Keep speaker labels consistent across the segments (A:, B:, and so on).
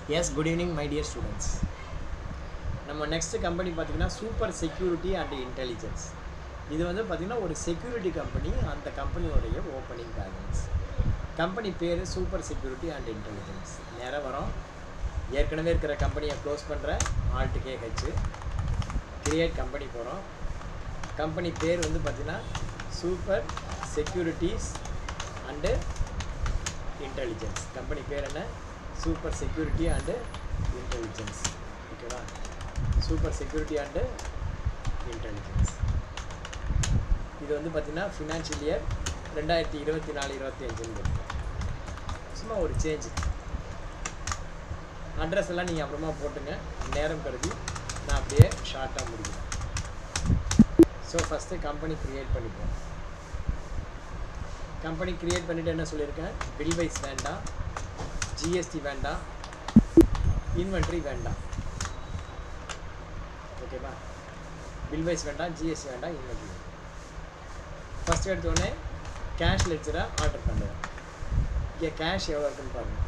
A: Yes, good evening, my dear students. நம்ம next company பார்த்தீங்கன்னா super security and intelligence. இது வந்து பார்த்தீங்கன்னா ஒரு செக்யூரிட்டி கம்பெனி. அந்த கம்பெனியோடைய ஓப்பனிங் பேலன்ஸ். கம்பெனி பேர் சூப்பர் செக்யூரிட்டி அண்ட் இன்டெலிஜென்ஸ். நேராக வரோம். ஏற்கனவே இருக்கிற கம்பெனியை க்ளோஸ் பண்ணுற ஆல்ட் கேஹெச் கிரியேட் கம்பெனி போகிறோம். கம்பெனி பேர் வந்து பார்த்தீங்கன்னா super securities and intelligence. Company பேர் என்ன? Super security and intelligence. ஓகேவா? Super security and intelligence. இது வந்து பார்த்திங்கன்னா ஃபினான்ஷியல் இயர் 2024-25 சும்மா ஒரு சேஞ்சு. அட்ரஸ் எல்லாம் நீங்கள் அப்புறமா போட்டுங்க, நேரம் கருதி நான் அப்படியே ஷார்ட்டாக முடிக்கிறேன். ஸோ ஃபஸ்ட்டு கம்பெனி க்ரியேட் பண்ணிப்போம். கம்பெனி க்ரியேட் பண்ணிவிட்டு என்ன சொல்லியிருக்கேன்? பில் வைஸ் வேண்டாம், ஜிஎஸ்டி வேண்டாம், இன்வென்ட்ரி வேண்டாம். ஓகேவா? பில் வைஸ் வேண்டாம், ஜிஎஸ்டி வேண்டாம், இன்வென்ட்ரி வேண்டாம். ஃபஸ்ட்டு எடுத்தோடனே கேஷ் லெட்ஜராக ஆர்டர் பண்ணுறேன். இங்கே கேஷ் எவ்வளோ இருக்குன்னு பாருங்கள்.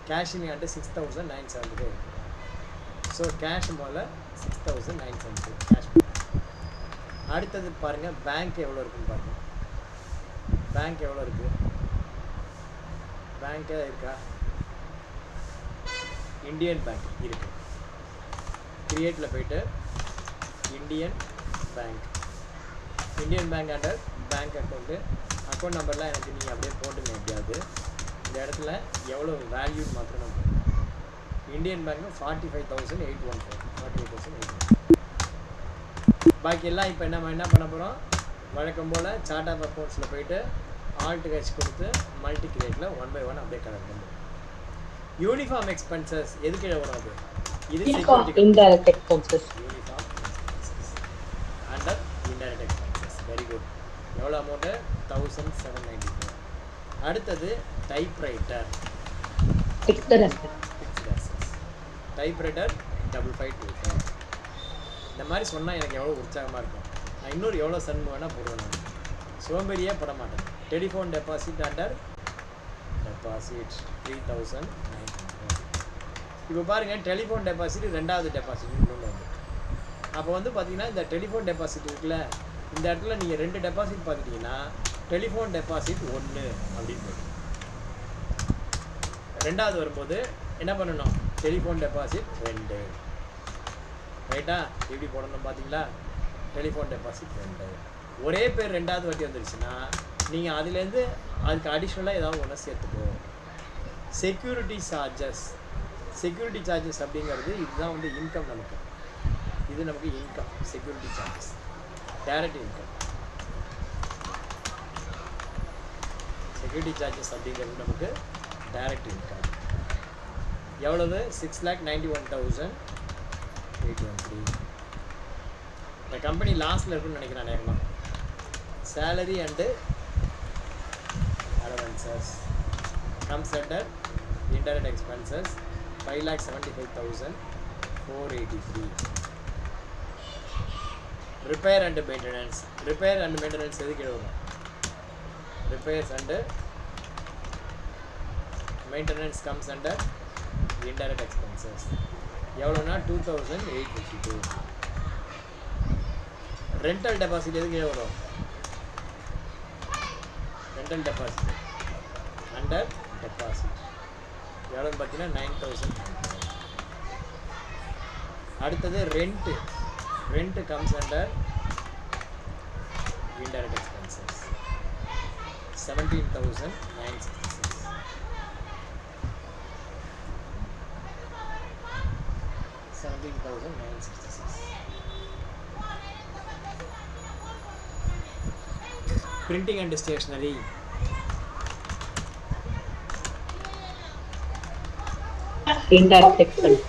A: கேஷ் இங்கே வந்து 6,975 இருக்குது. ஸோ கேஷ் முதல்ல 6,975 கேஷ். அடுத்தது பாருங்கள் பேங்க் எவ்வளோ இருக்குன்னு பாருங்கள். பேங்க் எவ்வளோ இருக்குது? பேங்க்கே இருக்கா? இந்தியன் பேங்க் இருக்குது. கிரியேட்டில் போய்ட்டு Indian bank, Indian bank under bank account. Account நம்பர்லாம் எனக்கு நீங்கள் அப்படியே போட்டுங்க. எப்படியாவது இந்த இடத்துல எவ்வளோ வேல்யூன்னு மாத்திரம் நம்ம இந்தியன் பேங்க்கு 45,814 48,814. பாக்கி எல்லாம் இப்போ என்ன பண்ண போகிறோம்? வழக்கம் போல் சார்ட் ஆஃப் அக்கௌண்ட்ஸில் போய்ட்டு ஆல்ட் ஹெச் கொடுத்து மல்டி கிரியேட்டில் 1 by 1 அப்படியே கலெக்ட் பண்ணுவோம். யூனிஃபார்ம் எக்ஸ்பென்சஸ் எதுக்கு வரும்? இது security
B: indirect expenses.
A: Uniform expenses under indirect expenses. Very good. எவ்வளோ அமௌண்ட்டு? 1,794. அடுத்தது டைப்ரைட்டர்,
B: ஃபிக்ஸ்டு அசெட்.
A: டைப்ரைட்டர் 5525. இந்த மாதிரி சொன்னால் எனக்கு எவ்வளோ உற்சாகமாக இருக்கும். நான் இன்னொரு எவ்வளோ சன் வேணால் போடுவேன். நான் சோம்பேறியே போட மாட்டேன். Telephone deposit under deposit 3,900. இப்போ பாருங்கள், டெலிஃபோன் டெபாசிட் ரெண்டாவது டெபாசிட் கொண்டு வந்து. அப்போ வந்து பார்த்தீங்கன்னா இந்த டெலிஃபோன் டெபாசிட் இருக்குல்ல, இந்த இடத்துல நீங்கள் 2 டெபாசிட் பார்த்துட்டிங்கன்னா டெலிஃபோன் டெபாசிட் 1 அப்படின்னு போடும். ரெண்டாவது வரும்போது என்ன பண்ணணும்? Telephone deposit 2. ரைட்டா? எப்படி போடணும் பார்த்தீங்களா? Telephone deposit 2. ஒரே பேர் ரெண்டாவது வாட்டி வந்துடுச்சுன்னா நீங்கள் அதுலேருந்து அதுக்கு அடிஷ்னலாக ஏதாவது ஒன்று சேர்த்துக்கோ. Security charges. செக்யூரிட்டி சார்ஜஸ் அப்படிங்கிறது இதுதான் வந்து இன்கம். நமக்கு இது நமக்கு income. Security charges direct income. Security charges அப்படிங்கிறது நமக்கு டைரக்ட் இன்கம். எவ்வளவு? 6,91,813. இந்த கம்பெனி லாஸ்ட்டில் இருக்குன்னு நினைக்கிறேன். நேரமாக salary and allowances comes under indirect expenses 5,75,483. Repair and maintenance. Repair and maintenance எதுக்கு வரும்? Repairs and maintenance comes under indirect expenses. எவ்வளோனா 2,852. ரெண்டல் டெபாசிட் எதுக்கு வரும்? ரெண்டல் டெபாசிட் அண்டர் டெபாசிட் எவ்வளோன்னு பார்த்தீங்கன்னா 9,000. அடுத்தது rent. Rent comes under indirect expenses 17,966. Printing and stationery.
B: Indirect expense.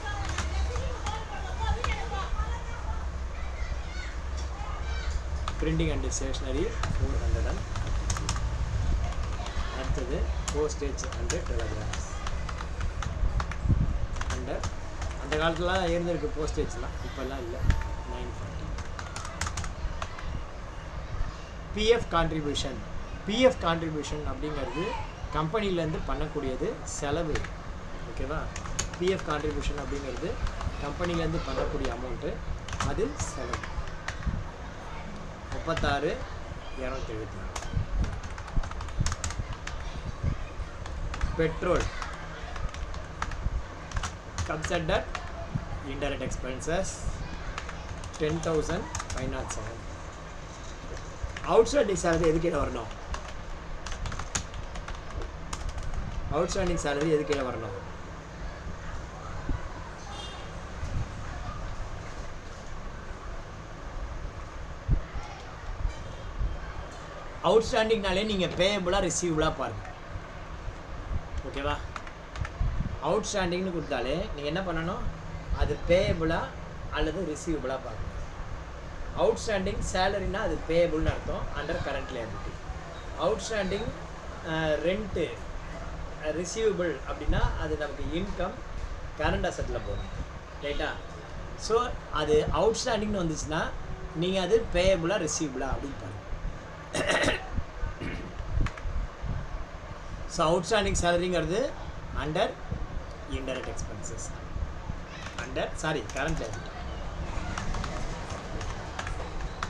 A: Printing and stationery 400. அடுத்தது postage and telegrams. அந்த காலத்தில் இருந்திருக்கு போஸ்டேஜ்லாம், இப்போல்லாம் இல்லை. 940. PF contribution. பிஎஃப் கான்ட்ரிபியூஷன் அப்படிங்கிறது கம்பெனிலேருந்து பண்ணக்கூடியது செலவு. ஓகேவா? பிஎஃப் கான்ட்ரிபியூஷன் அப்படிங்கிறது கம்பெனிலேருந்து பண்ணக்கூடிய அமௌண்ட்டு, அது செலவு. 36,274. Petrol comes under indirect expenses, 10,507. Outstanding salary எது கீழே வரணும்? அவுட்ஸ்டாண்டிங் சேலரி எது கீழே வரணும்? அவுட்ஸ்டாண்டிங்னாலே நீங்கள் பேயபிளாக ரிசீவபிளாக பாருங்கள். ஓகேவா? அவுட்ஸ்டாண்டிங்னு கொடுத்தாலே நீங்கள் என்ன பண்ணணும்? அது பேயபிளாக அல்லது ரிசீவபிளாக பார்க்கணும். அவுட்ஸ்டாண்டிங் சேலரினா அது பேயபிள்னு அர்த்தம், under current liability. Outstanding rent receivable அப்படின்னா அது நமக்கு இன்கம் கரண்ட் அசட்டில் போகும். ரைட்டா? ஸோ அது அவுட்ஸ்டாண்டிங்னு வந்துச்சுன்னா நீங்கள் அது பேயபிளாக ரிசீவபிளாக அப்படின்னு பாருங்கள். ஸோ அவுட்ஸ்டாண்டிங் சேலரிங்கிறது under indirect expenses, current liability.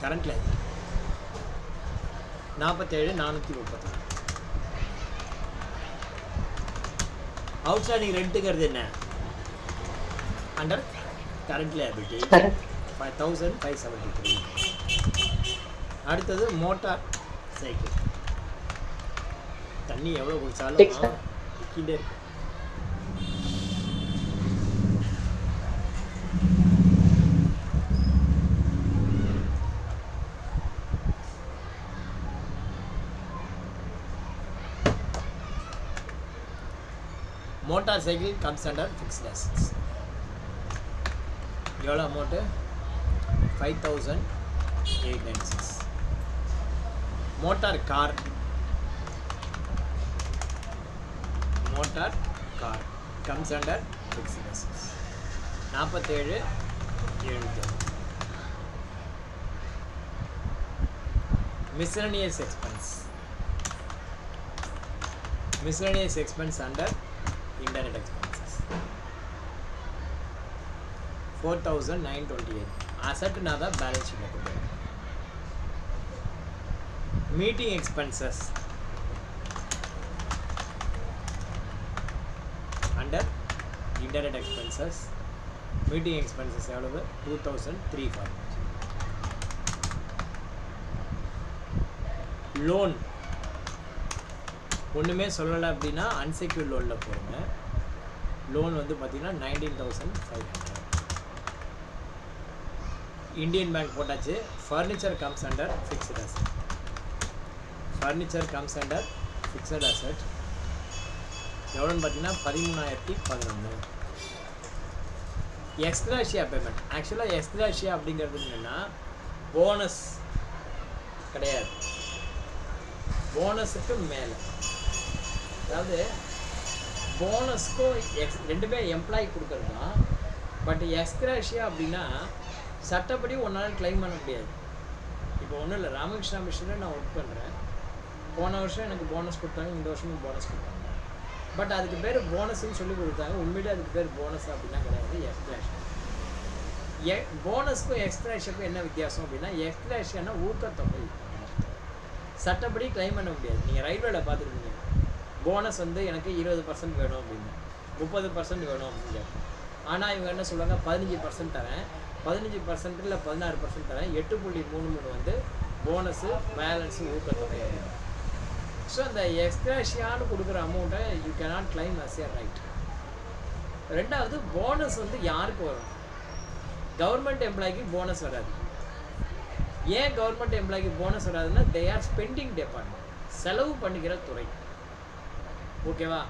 A: Current liability 47,434. Outstanding ரெண்ட்டுங்கிறது என்ன? Under current liability 5,573. அடுத்தது மோட்டார் சைக்கிள். தண்ணி எவ்வளோ குடிச்சாலும் விற்கிட்டே இருக்கு. Motorcycle comes under fixed assets. எவ்வளோ amount? 5,896. Motor car comes under fixed assets. 47,700. Miscellaneous expense under indirect expenses 4,928. assetனா தான் பேலன்ஸ் ஷீட்ல கொடுங்க. Meeting expenses under indirect expenses. Meeting expenses எவ்வளவு? 2,340. லோன் ஒன்றுமே சொல்லலை அப்படின்னா அன்செக்யூர்ட் லோனில் போடுங்க. லோன் வந்து பார்த்தீங்கன்னா 19,500. இந்தியன் பேங்க் போட்டாச்சு. Furniture comes under fixed asset. எவ்வளோன்னு பார்த்தீங்கன்னா 13,011. எக்ஸ்கிராஷியா பேமெண்ட். ஆக்சுவலாக எக்ஸ்கிராஷியா அப்படிங்கிறது என்னென்னா போனஸ் கிடையாது, போனஸுக்கு மேலே. அதாவது போனஸ்க்கும் ரெண்டுமே எம்ப்ளாயி கொடுக்குறது தான். பட் எக்ஸ்கிராஷியா அப்படின்னா சட்டப்படி ஒன்றால் கிளைம் பண்ண முடியாது. இப்போ ஒன்றும் இல்லை, ராமகிருஷ்ணா மிஷனில் நான் ஒர்க் பண்ணுறேன். போன வருஷம் எனக்கு போனஸ் கொடுத்தாங்க, இந்த வருஷமும் போனஸ் கொடுத்தாங்க. பட் அதுக்கு பேர் போனஸ்ன்னு சொல்லி கொடுத்தாங்க. உண்மையிலே அதுக்கு பேர் போனஸ் அப்படின்னா கிடையாது, எக்ஸ்கிராஷியா. போனஸ்க்கும் எக்ஸ்கிராஷியாக்கும் என்ன வித்தியாசம் அப்படின்னா, எக்ஸ்கிராஷியானா ஊக்கத்தொகை சட்டப்படி கிளைம் பண்ண முடியாது. நீங்கள் ரயில்வேல பார்த்துருக்கீங்க, போனஸ் வந்து எனக்கு 20% வேணும் அப்படின்னு, 30% வேணும் அப்படின்னு. ஆனால் இவங்க என்ன சொல்லுவாங்க, 15% தரேன், 15% இல்லை 16% தரேன், 8.33 வந்து போனஸு, பேலன்ஸு, ஊக்கத்தொகை. ஸோ அந்த எக்ஸ்கிராஷியான்னு கொடுக்குற அமௌண்ட்டை you cannot claim as a right. ரெண்டாவது, போனஸ் வந்து யாருக்கு வரும்? கவர்மெண்ட் எம்ப்ளாய்க்கு போனஸ் வராது. ஏன் கவர்மெண்ட் எம்ப்ளாய்க்கு போனஸ் வராதுன்னா, தே ஆர் ஸ்பெண்டிங் டிபார்ட்மெண்ட், செலவு பண்ணிக்கிற துறை. ஓகேவா?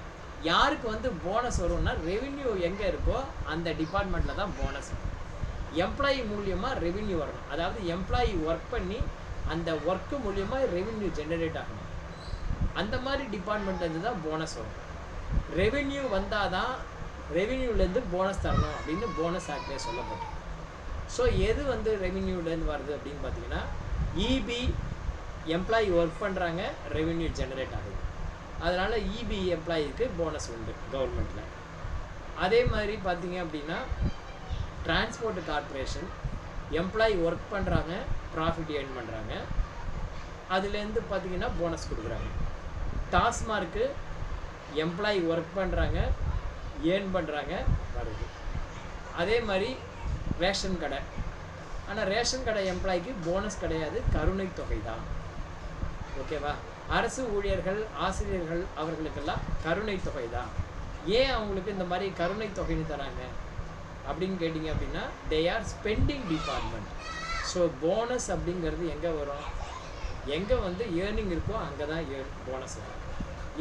A: யாருக்கு வந்து போனஸ் வரும்னா, ரெவின்யூ எங்கே இருக்கோ அந்த டிபார்ட்மெண்ட்டில் தான் போனஸ் வரும். எம்ப்ளாயி மூலியமாக ரெவின்யூ வரணும். அதாவது எம்ப்ளாயி ஒர்க் பண்ணி அந்த ஒர்க்கு மூலியமாக ரெவின்யூ ஜெனரேட் ஆகணும். அந்த மாதிரி டிபார்ட்மெண்ட்லேருந்து தான் போனஸ் வரும். ரெவின்யூ வந்தால் தான் ரெவின்யூலேருந்து போனஸ் தரணும் அப்படின்னு போனஸ் ஆக்ட்லேயே சொல்லப்படும். ஸோ எது வந்து ரெவின்யூலேருந்து வருது அப்படின்னு பார்த்தீங்கன்னா, இபி எம்ப்ளாயி ஒர்க் பண்ணுறாங்க, ரெவின்யூ ஜெனரேட் ஆகுது. அதனால் இபி எம்ப்ளாயிக்கு போனஸ் உண்டு கவர்மெண்ட்டில். அதே மாதிரி பார்த்தீங்க அப்படின்னா டிரான்ஸ்போர்ட் கார்ப்பரேஷன் எம்ப்ளாயி ஒர்க் பண்ணுறாங்க, ப்ராஃபிட் ஏர்ன் பண்ணுறாங்க, அதுலேருந்து பார்த்தீங்கன்னா போனஸ் கொடுக்குறாங்க. டாஸ்மார்க்கு எம்ப்ளாயி ஒர்க் பண்ணுறாங்க, ஏர்ன் பண்ணுறாங்க, வருது. அதே மாதிரி ரேஷன் கடை, ஆனால் ரேஷன் கடை எம்ப்ளாய்க்கு போனஸ் கிடையாது, கருணை தொகை தான். ஓகேவா? அரசு ஊழியர்கள், ஆசிரியர்கள் அவர்களுக்கெல்லாம் கருணை தொகை தான். ஏன் அவங்களுக்கு இந்த மாதிரி கருணை தொகைன்னு தராங்க அப்படின்னு கேட்டிங்க அப்படின்னா தே are spending department. So bonus அப்படிங்கிறது எங்கே வரும்? எங்கே வந்து ஏர்னிங் இருக்கோ அங்கே தான் போனஸ் வரும்.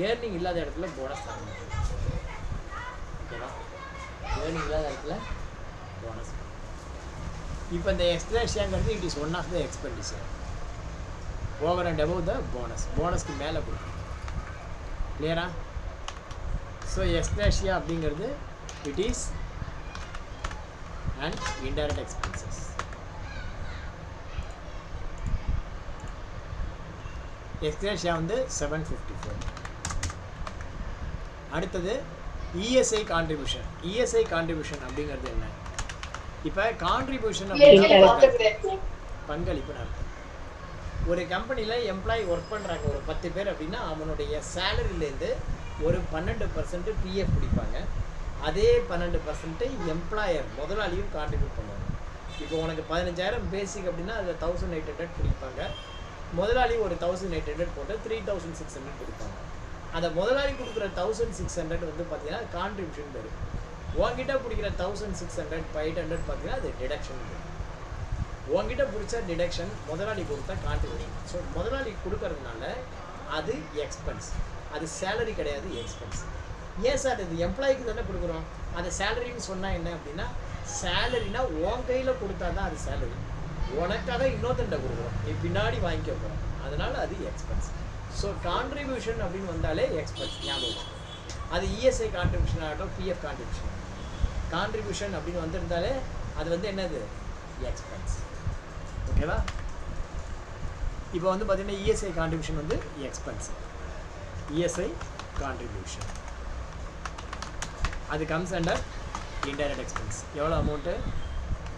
A: ஏர்னிங் இல்லாத இடத்துல போனஸ் தர மாட்டோம். ஓகேவா? ஏர்னிங் இல்லாத இடத்துல போனஸ். இப்போ இந்த எக்ஸ்ட்ராஷியாங்கிறது it is one of the expenditure over and above the bonus. போனஸ்க்கு மேலே கொடுக்கும். கிளியரா? ஸோ எக்ஸ்ட்ராஷியா அப்படிங்கிறது it is and indirect expenses. Ex gratia வந்து 754. அடுத்தது இஎஸ்ஐ கான்ட்ரிபியூஷன். இஎஸ்ஐ கான்ட்ரிபியூஷன் அப்படிங்கிறது என்ன? இப்போ கான்ட்ரிபியூஷன் அப்படின்னா பங்களிப்பு நடக்கும். ஒரு கம்பெனியில் எம்ப்ளாயி ஒர்க் பண்ணுறாங்க ஒரு 10 பேர் அப்படின்னா அவனுடைய சேலரியிலேருந்து ஒரு 12% பிஎஃப் பிடிப்பாங்க. அதே 12% எம்ப்ளாயர் முதலாளியும் கான்ட்ரிபியூட் பண்ணுவாங்க. இப்போ உனக்கு 15,000 பேசிக் அப்படின்னா அதில் 1800 பிடிப்பாங்க. முதலாளி ஒரு 1800 போட்டு 3600 கொடுப்பாங்க. அந்த முதலாளி கொடுக்குற 1600 வந்து பார்த்தீங்கன்னா கான்ட்ரிபியூஷன் வரும். உங்ககிட்ட பிடிக்கிற 1600 500 பார்த்தீங்கன்னா அது டிடக்ஷன் வரும். உங்ககிட்ட பிடிச்ச டிடக்ஷன், முதலாளி கொடுத்தா கான்ட்ரிபியூஷன். ஸோ முதலாளி கொடுக்கறதுனால அது எக்ஸ்பென்ஸ், அது சேலரி கிடையாது, எக்ஸ்பென்ஸ். ஏன் சார் இது எம்ப்ளாய்க்கு தானே கொடுக்குறோம்? அந்த சேலரின்னு சொன்னால் என்ன அப்படின்னா சேலரினா உன் கையில் கொடுத்தா தான் அது சேலரி. உனக்காக இன்னொருத்தன்ட்ட கொடுக்குறோம், நீ பின்னாடி வாங்கிக்க போகிறோம், அதனால் அது எக்ஸ்பென்ஸ். ஸோ கான்ட்ரிபியூஷன் அப்படின்னு வந்தாலே எக்ஸ்பென்ஸ் ஞாபகம். அது இஎஸ்ஐ கான்ட்ரிபியூஷன் ஆகட்டும், பிஎஃப் கான்ட்ரிபியூஷன். கான்ட்ரிபியூஷன் அப்படின்னு வந்திருந்தாலே அது வந்து என்னது? எக்ஸ்பென்ஸ். ஓகேவா? இப்போ வந்து பார்த்தீங்கன்னா இஎஸ்ஐ கான்ட்ரிபியூஷன் வந்து எக்ஸ்பென்ஸ். இஎஸ்ஐ கான்ட்ரிபியூஷன் அது கம்ஸ் அண்டர் இன்டைரக்ட் எக்ஸ்பென்ஸ். எவ்வளோ amount?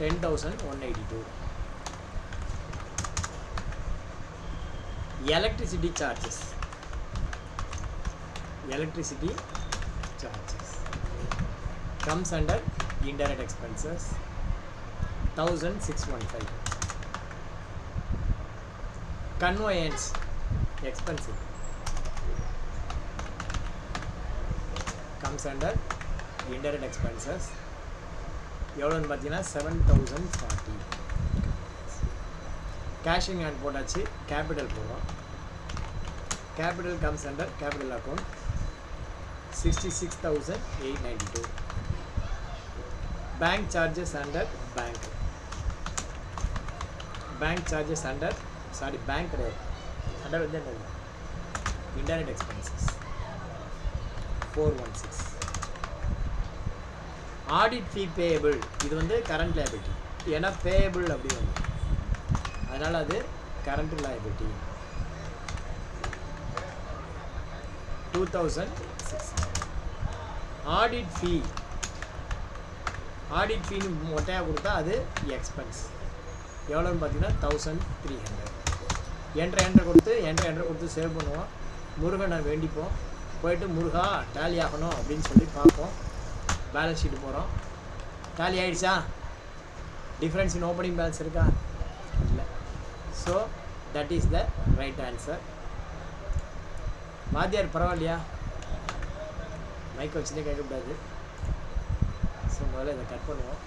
A: 10,182. Electricity charges. Electricity charges comes under indirect expenses. 1,615. Conveyance expensive comes under indirect expenses. எவ்வளோன்னு பார்த்தீங்கன்னா 7,040. கேஷிங் அண்ட் போட்டாச்சு, கேபிட்டல் போடுறோம். Capital comes under capital account 66,892. Bank charges under bank. Bank charges under bank கிடையாது, under வந்து என்னது? Indirect expenses 416. Audit ஃபீ payable, இது வந்து current liability, ஏன்னா பேயபிள் அப்படி வந்து அதனால் அது கரண்ட் லைபிலிட்டி 2,600. ஆடிட் ஃபீன்னு மொட்டையாக கொடுத்தா அது எக்ஸ்பென்ஸ். எவ்வளோன்னு பார்த்தீங்கன்னா 1,300. என்ட்ரு கொடுத்து சேவ் பண்ணுவோம். முருகனை வேண்டிப்போம், போயிட்டு முருகா டேலி ஆகணும் அப்படின்னு சொல்லி பார்ப்போம். பேலன்ஸ் ஷீட்டு போகிறோம், டேலி ஆகிடுச்சா? டிஃப்ரென்ஸ் இன் ஓப்பனிங் பேலன்ஸ் இருக்கா? இல்லை. So that is the right answer. வாத்தியார் பரவாயில்லையா? மைக்கை வச்சுட்டே கேட்கக்கூடாது. ஸோ முதல்ல இதை கட் பண்ணுவோம்.